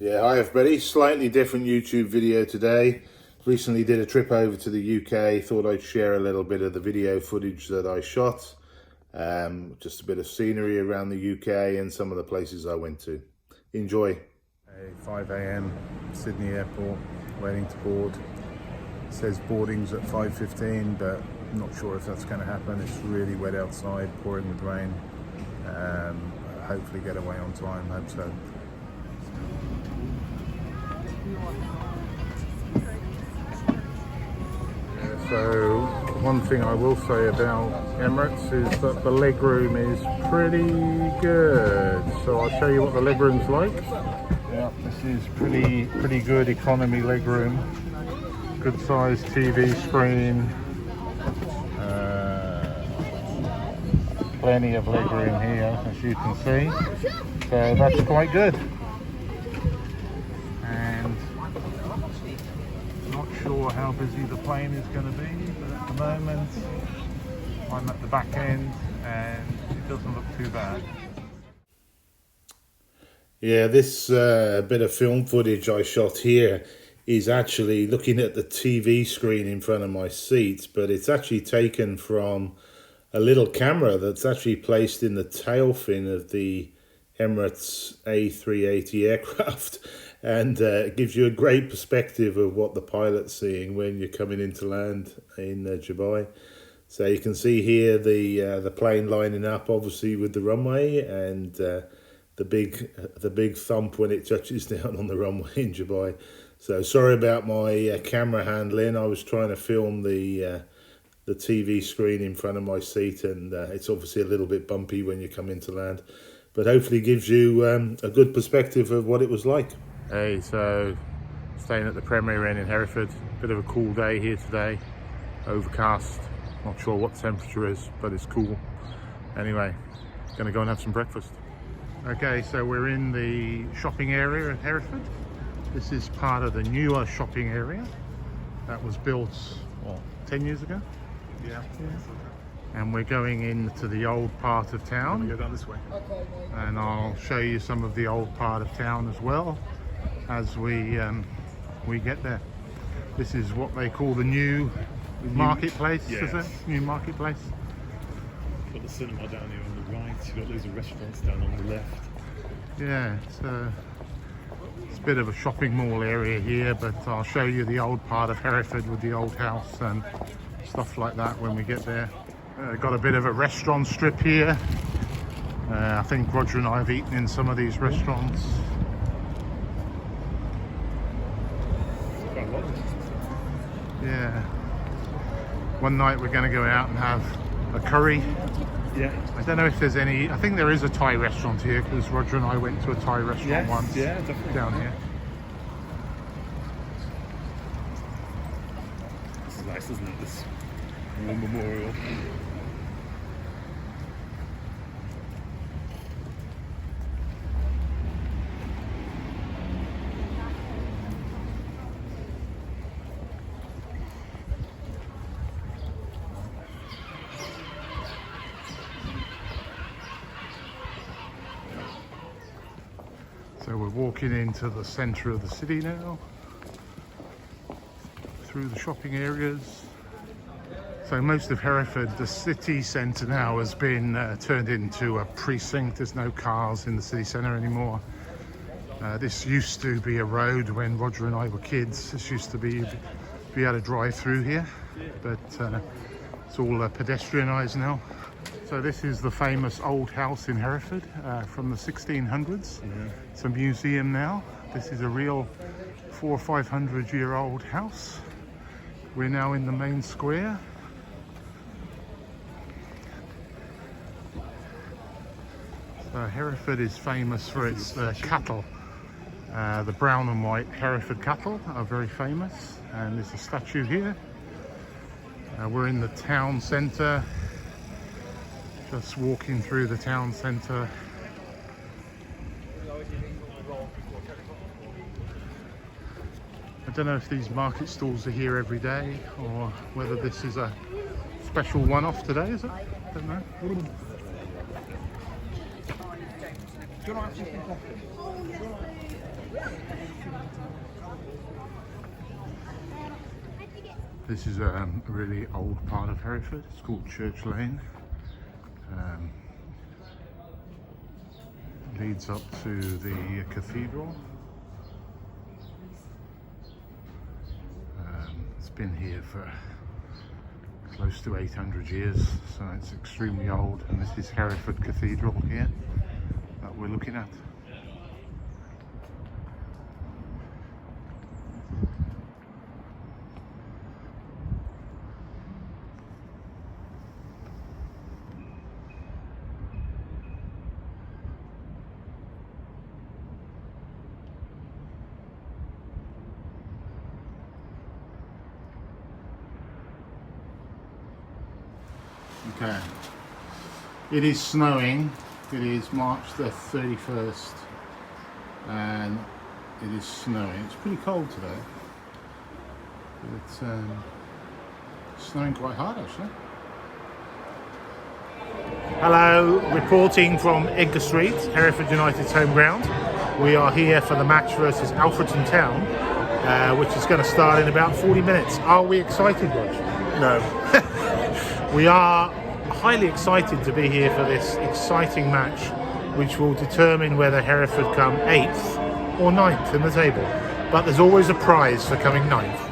Yeah, hi everybody. Slightly different YouTube video today. Recently did a trip over to the UK. Thought I'd share a little bit of the video footage that I shot. Just a bit of scenery around the UK and some of the places I went to. Enjoy. 5 AM, Sydney Airport, waiting to board. It says boarding's at 5:15, but I'm not sure if that's going to happen. It's really wet outside, pouring with rain. Hopefully get away on time, hope so. So one thing I will say about Emirates is that the legroom is pretty good. So I'll show you what the legroom's like. Yeah, this is pretty good economy legroom. Good sized TV screen. Plenty of legroom here, as you can see. So that's quite good. And not sure how busy the plane is going to be, but at the moment I'm at the back end and it doesn't look too bad. Yeah, this bit of film footage I shot here is actually looking at the TV screen in front of my seat, but it's actually taken from a little camera that's actually placed in the tail fin of the Emirates A380 aircraft, and it gives you a great perspective of what the pilot's seeing when you're coming into land in Dubai. So you can see here the plane lining up, obviously with the runway, and the big thump when it touches down on the runway in Dubai. So sorry about my camera handling. I was trying to film the TV screen in front of my seat, and it's obviously a little bit bumpy when you come into land, but hopefully gives you a good perspective of what it was like. Hey, so staying at the Premier Inn in Hereford. Bit of a cool day here today, overcast, not sure what the temperature is, but it's cool. Anyway, gonna go and have some breakfast. Okay, so we're in the shopping area at Hereford. This is part of the newer shopping area that was built, what, 10 years ago? Yeah. And we're going into the old part of town. Go down this way. And I'll show you some of the old part of town as well as we get there. This is what they call the new marketplace, yes. Is it? New marketplace. You've got the cinema down here on the right, you've got loads of restaurants down on the left. Yeah, it's a bit of a shopping mall area here, but I'll show you the old part of Hereford with the old house and stuff like that when we get there. Got a bit of a restaurant strip here. I think Roger and I have eaten in some of these restaurants. Quite a lot. Yeah. One night we're going to go out and have a curry. Yeah. I don't know if there's any, I think there is a Thai restaurant here because Roger and I went to a Thai restaurant once. Yeah, definitely. Down here. This is nice, isn't it? This war memorial. So we're walking into the centre of the city now, through the shopping areas. So most of Hereford, the city centre now has been turned into a precinct. There's no cars in the city centre anymore. This used to be a road when Roger and I were kids. This used to be able to drive through here, but it's all pedestrianised now. So this is the famous old house in Hereford from the 1600s. Yeah. It's a museum now. This is a real 400- or 500-year-old house. We're now in the main square. So Hereford is famous for its cattle. The brown and white Hereford cattle are very famous, and there's a statue here. We're in the town centre. Just walking through the town centre. I don't know if these market stalls are here every day or whether this is a special one-off today, is it? I don't know. Do you want to have something coffee? This is a really old part of Hereford. It's called Church Lane. Leads up to the cathedral. It's been here for close to 800 years, so it's extremely old. And this is Hereford Cathedral here that we're looking at. Okay, it is snowing. It is March the 31st and it is snowing. It's pretty cold today. It's snowing quite hard actually. Hello, reporting from Edgar Street, Hereford United's home ground. We are here for the match versus Alfreton Town, which is going to start in about 40 minutes. Are we excited, Roger? No. We are highly excited to be here for this exciting match, which will determine whether Hereford come 8th or 9th in the table. But there's always a prize for coming 9th.